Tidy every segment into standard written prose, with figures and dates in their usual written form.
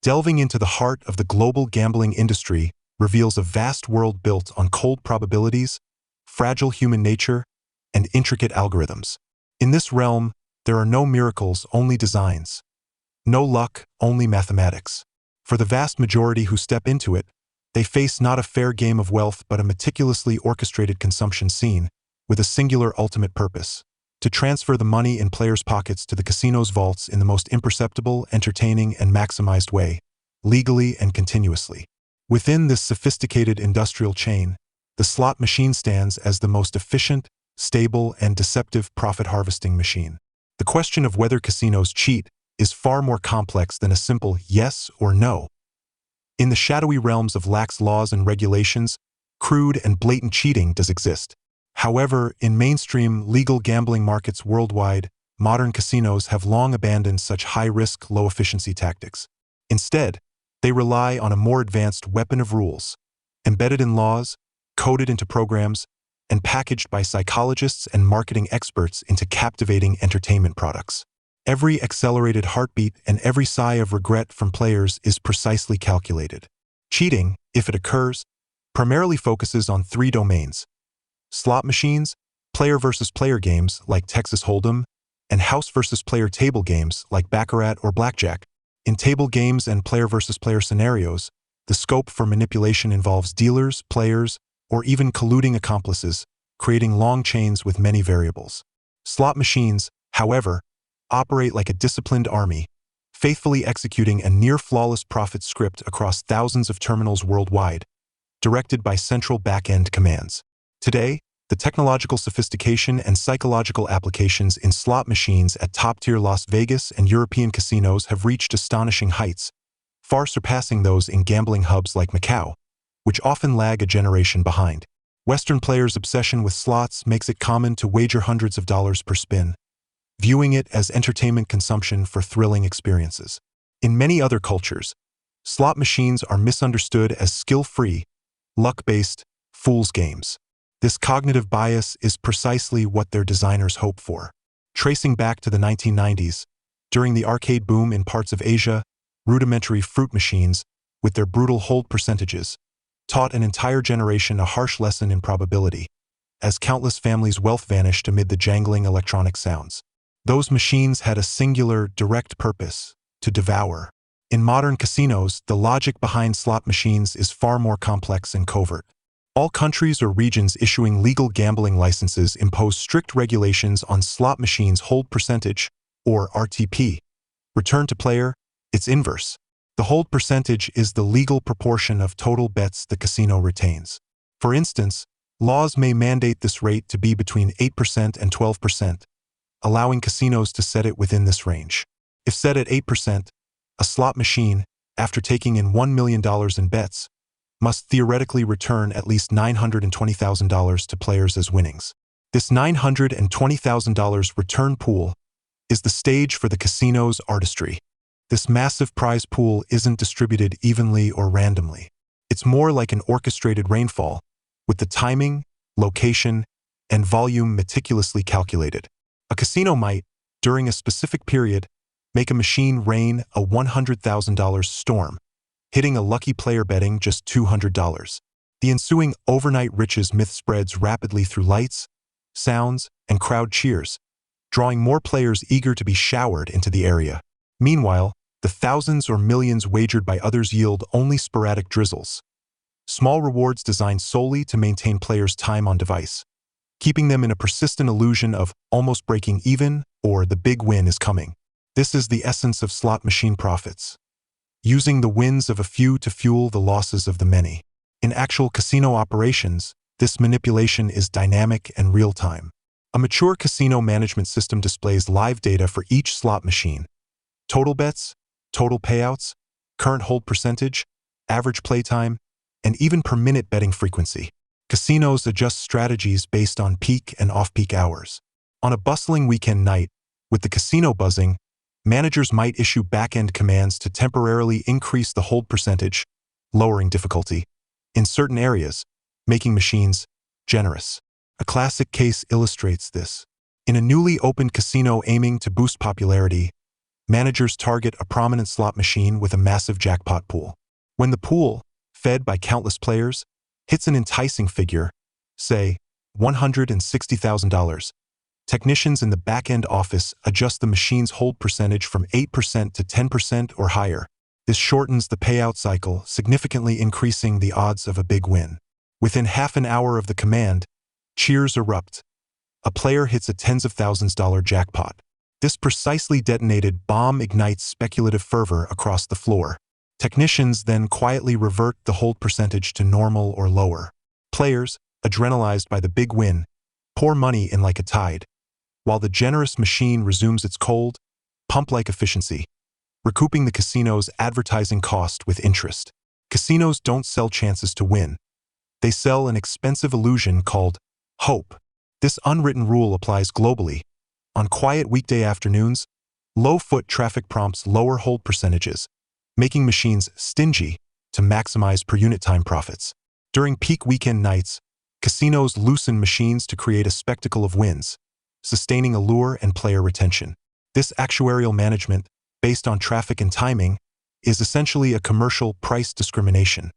Delving into the heart of the global gambling industry reveals a vast world built on cold probabilities, fragile human nature, and intricate algorithms. In this realm, there are no miracles, only designs. No luck, only mathematics. For the vast majority who step into it, they face not a fair game of wealth but a meticulously orchestrated consumption scene with a singular ultimate purpose: to transfer the money in players' pockets to the casino's vaults in the most imperceptible, entertaining, and maximized way, legally and continuously. Within this sophisticated industrial chain, the slot machine stands as the most efficient, stable, and deceptive profit-harvesting machine. The question of whether casinos cheat is far more complex than a simple yes or no. In the shadowy realms of lax laws and regulations, crude and blatant cheating does exist. However, in mainstream legal gambling markets worldwide, modern casinos have long abandoned such high-risk, low-efficiency tactics. Instead, they rely on a more advanced weapon of rules, embedded in laws, coded into programs, and packaged by psychologists and marketing experts into captivating entertainment products. Every accelerated heartbeat and every sigh of regret from players is precisely calculated. Cheating, if it occurs, primarily focuses on three domains: slot machines, player versus player games like Texas Hold'em, and house versus player table games like Baccarat or Blackjack. In table games and player versus player scenarios, the scope for manipulation involves dealers, players, or even colluding accomplices, creating long chains with many variables. Slot machines, however, operate like a disciplined army, faithfully executing a near-flawless profit script across thousands of terminals worldwide, directed by central back-end commands. Today, the technological sophistication and psychological applications in slot machines at top-tier Las Vegas and European casinos have reached astonishing heights, far surpassing those in gambling hubs like Macau, which often lag a generation behind. Western players' obsession with slots makes it common to wager hundreds of dollars per spin, viewing it as entertainment consumption for thrilling experiences. In many other cultures, slot machines are misunderstood as skill-free, luck-based, fool's games. This cognitive bias is precisely what their designers hope for. Tracing back to the 1990s, during the arcade boom in parts of Asia, rudimentary fruit machines, with their brutal hold percentages, taught an entire generation a harsh lesson in probability, as countless families' wealth vanished amid the jangling electronic sounds. Those machines had a singular, direct purpose: to devour. In modern casinos, the logic behind slot machines is far more complex and covert. All countries or regions issuing legal gambling licenses impose strict regulations on slot machines' hold percentage, or RTP. Return to player, its inverse. The hold percentage is the legal proportion of total bets the casino retains. For instance, laws may mandate this rate to be between 8% and 12%, allowing casinos to set it within this range. If set at 8%, a slot machine, after taking in $1 million in bets, must theoretically return at least $920,000 to players as winnings. This $920,000 return pool is the stage for the casino's artistry. This massive prize pool isn't distributed evenly or randomly. It's more like an orchestrated rainfall, with the timing, location, and volume meticulously calculated. A casino might, during a specific period, make a machine rain a $100,000 storm, hitting a lucky player betting just $200. The ensuing overnight riches myth spreads rapidly through lights, sounds, and crowd cheers, drawing more players eager to be showered into the area. Meanwhile, the thousands or millions wagered by others yield only sporadic drizzles, small rewards designed solely to maintain players' time on device, keeping them in a persistent illusion of almost breaking even or the big win is coming. This is the essence of slot machine profits, using the wins of a few to fuel the losses of the many. In actual casino operations, this manipulation is dynamic and real-time. A mature casino management system displays live data for each slot machine: total bets, total payouts, current hold percentage, average playtime, and even per-minute betting frequency. Casinos adjust strategies based on peak and off-peak hours. On a bustling weekend night, with the casino buzzing, managers might issue back-end commands to temporarily increase the hold percentage, lowering difficulty in certain areas, making machines generous. A classic case illustrates this. In a newly opened casino aiming to boost popularity, managers target a prominent slot machine with a massive jackpot pool. When the pool, fed by countless players, hits an enticing figure, say $160,000, technicians in the back-end office adjust the machine's hold percentage from 8% to 10% or higher. This shortens the payout cycle, significantly increasing the odds of a big win. Within half an hour of the command, cheers erupt. A player hits a tens of thousands dollar jackpot. This precisely detonated bomb ignites speculative fervor across the floor. Technicians then quietly revert the hold percentage to normal or lower. Players, adrenalized by the big win, pour money in like a tide, while the generous machine resumes its cold, pump-like efficiency, recouping the casino's advertising cost with interest. Casinos don't sell chances to win. They sell an expensive illusion called hope. This unwritten rule applies globally. On quiet weekday afternoons, low foot traffic prompts lower hold percentages, making machines stingy to maximize per-unit time profits. During peak weekend nights, casinos loosen machines to create a spectacle of wins, sustaining allure and player retention. This actuarial management, based on traffic and timing, is essentially a commercial price discrimination,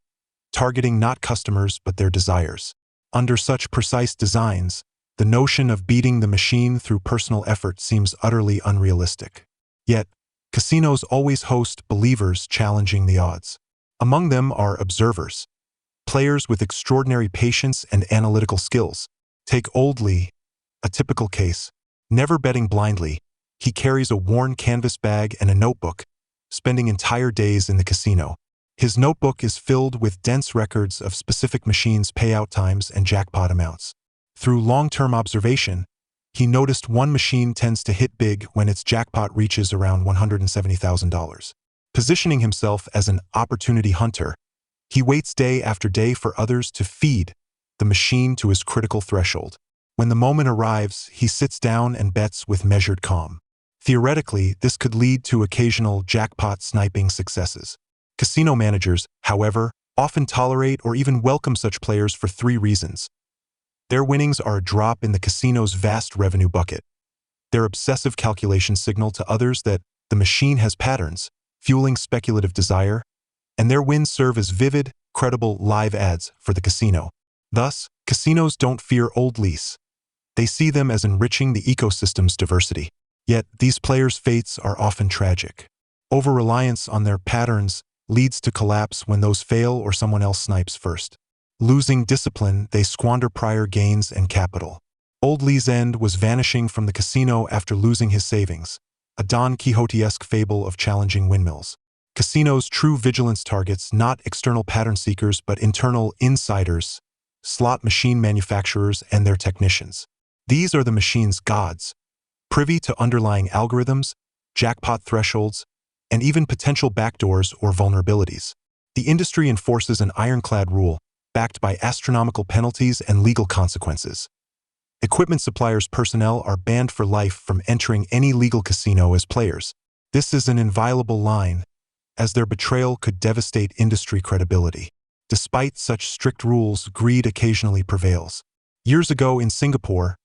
targeting not customers but their desires. Under such precise designs, the notion of beating the machine through personal effort seems utterly unrealistic. Yet, casinos always host believers challenging the odds. Among them are observers, players with extraordinary patience and analytical skills. Take Old Lee, a typical case. Never betting blindly, he carries a worn canvas bag and a notebook, spending entire days in the casino. His notebook is filled with dense records of specific machines' payout times and jackpot amounts. Through long-term observation, he noticed one machine tends to hit big when its jackpot reaches around $170,000. Positioning himself as an opportunity hunter, he waits day after day for others to feed the machine to his critical threshold. When the moment arrives, he sits down and bets with measured calm. Theoretically, this could lead to occasional jackpot sniping successes. Casino managers, however, often tolerate or even welcome such players for three reasons. Their winnings are a drop in the casino's vast revenue bucket. Their obsessive calculations signal to others that the machine has patterns, fueling speculative desire, and their wins serve as vivid, credible live ads for the casino. Thus, casinos don't fear old lease. They see them as enriching the ecosystem's diversity. Yet, these players' fates are often tragic. Over-reliance on their patterns leads to collapse when those fail or someone else snipes first. Losing discipline, they squander prior gains and capital. Old Lee's end was vanishing from the casino after losing his savings, a Don Quixote-esque fable of challenging windmills. Casinos' true vigilance targets not external pattern seekers but internal insiders, slot machine manufacturers and their technicians. These are the machine's gods, privy to underlying algorithms, jackpot thresholds, and even potential backdoors or vulnerabilities. The industry enforces an ironclad rule, backed by astronomical penalties and legal consequences. Equipment suppliers' personnel are banned for life from entering any legal casino as players. This is an inviolable line, as their betrayal could devastate industry credibility. Despite such strict rules, greed occasionally prevails. Years ago in Singapore,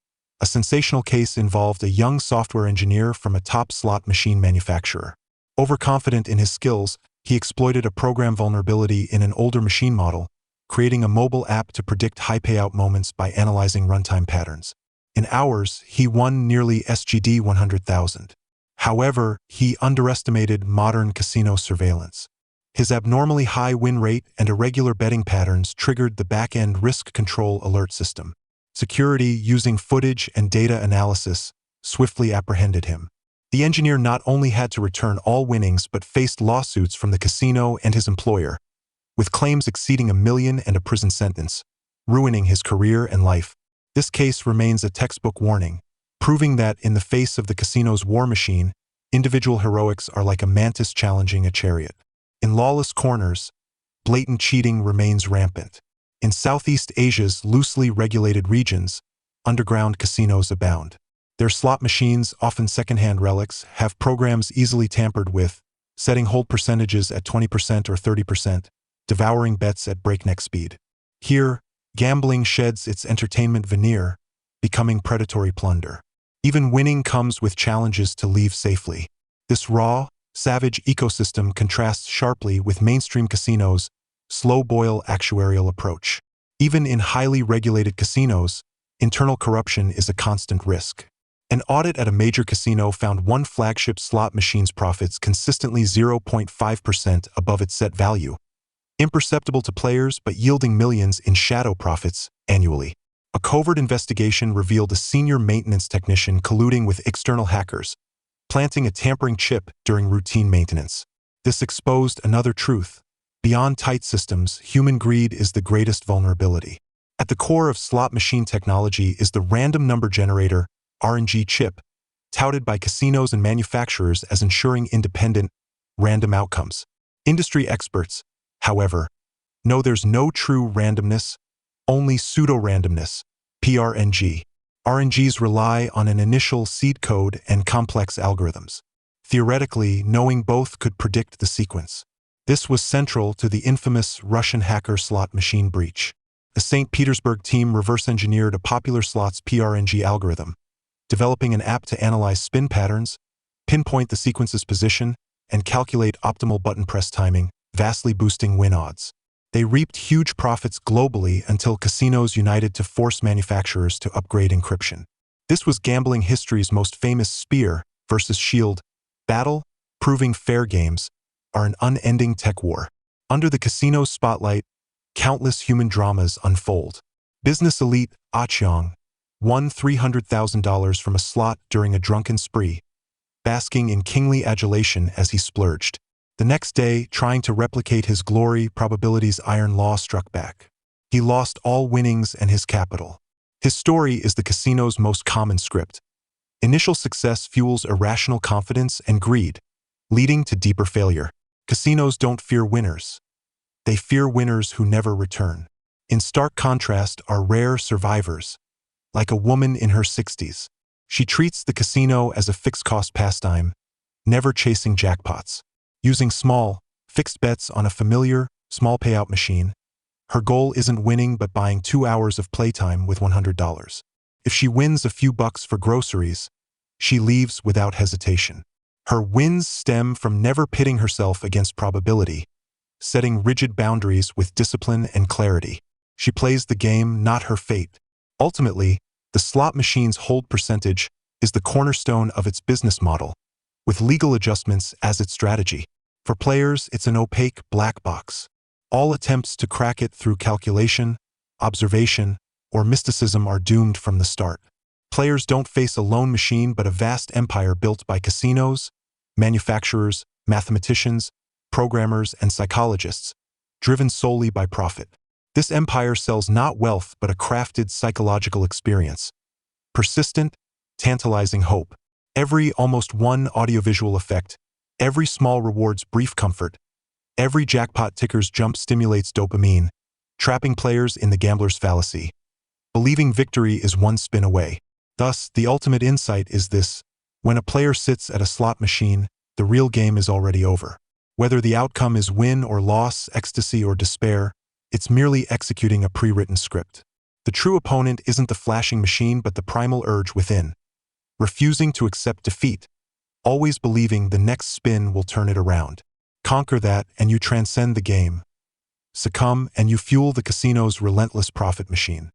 a sensational case involved a young software engineer from a top slot machine manufacturer. Overconfident in his skills, he exploited a program vulnerability in an older machine model, creating a mobile app to predict high payout moments by analyzing runtime patterns. In hours, he won nearly SGD 100,000. However, he underestimated modern casino surveillance. His abnormally high win rate and irregular betting patterns triggered the back-end risk control alert system. Security, using footage and data analysis, swiftly apprehended him. The engineer not only had to return all winnings but faced lawsuits from the casino and his employer, with claims exceeding $1 million and a prison sentence, ruining his career and life. This case remains a textbook warning, proving that in the face of the casino's war machine, individual heroics are like a mantis challenging a chariot. In lawless corners, blatant cheating remains rampant. In Southeast Asia's loosely regulated regions, underground casinos abound. Their slot machines, often second-hand relics, have programs easily tampered with, setting hold percentages at 20% or 30%, devouring bets at breakneck speed. Here, gambling sheds its entertainment veneer, becoming predatory plunder. Even winning comes with challenges to leave safely. This raw, savage ecosystem contrasts sharply with mainstream casinos' slow-boil actuarial approach. Even in highly regulated casinos, internal corruption is a constant risk. An audit at a major casino found one flagship slot machine's profits consistently 0.5% above its set value, imperceptible to players but yielding millions in shadow profits annually. A covert investigation revealed a senior maintenance technician colluding with external hackers, planting a tampering chip during routine maintenance. This exposed another truth. Beyond tight systems, human greed is the greatest vulnerability. At the core of slot machine technology is the random number generator, RNG chip, touted by casinos and manufacturers as ensuring independent, random outcomes. Industry experts, however, know there's no true randomness, only pseudo-randomness, PRNG. RNGs rely on an initial seed code and complex algorithms. Theoretically, knowing both could predict the sequence. This was central to the infamous Russian hacker slot machine breach. The St. Petersburg team reverse-engineered a popular slots PRNG algorithm, developing an app to analyze spin patterns, pinpoint the sequence's position, and calculate optimal button press timing, vastly boosting win odds. They reaped huge profits globally until casinos united to force manufacturers to upgrade encryption. This was gambling history's most famous spear versus shield battle, proving fair games are an unending tech war. Under the casino's spotlight, countless human dramas unfold. Business elite Ah Cheong won $300,000 from a slot during a drunken spree, basking in kingly adulation as he splurged. The next day, trying to replicate his glory, probability's iron law struck back. He lost all winnings and his capital. His story is the casino's most common script. Initial success fuels irrational confidence and greed, leading to deeper failure. Casinos don't fear winners. They fear winners who never return. In stark contrast are rare survivors, like a woman in her 60s. She treats the casino as a fixed-cost pastime, never chasing jackpots. Using small, fixed bets on a familiar, small payout machine, her goal isn't winning but buying 2 hours of playtime with $100. If she wins a few bucks for groceries, she leaves without hesitation. Her wins stem from never pitting herself against probability, setting rigid boundaries with discipline and clarity. She plays the game, not her fate. Ultimately, the slot machine's hold percentage is the cornerstone of its business model, with legal adjustments as its strategy. For players, it's an opaque black box. All attempts to crack it through calculation, observation, or mysticism are doomed from the start. Players don't face a lone machine but a vast empire built by casinos, manufacturers, mathematicians, programmers, and psychologists, driven solely by profit. This empire sells not wealth but a crafted psychological experience. Persistent, tantalizing hope. Every almost one audiovisual effect, every small rewards brief comfort, every jackpot ticker's jump stimulates dopamine, trapping players in the gambler's fallacy. Believing victory is one spin away. Thus, the ultimate insight is this: when a player sits at a slot machine, the real game is already over. Whether the outcome is win or loss, ecstasy or despair, it's merely executing a pre-written script. The true opponent isn't the flashing machine but the primal urge within, refusing to accept defeat, always believing the next spin will turn it around. Conquer that and you transcend the game. Succumb and you fuel the casino's relentless profit machine.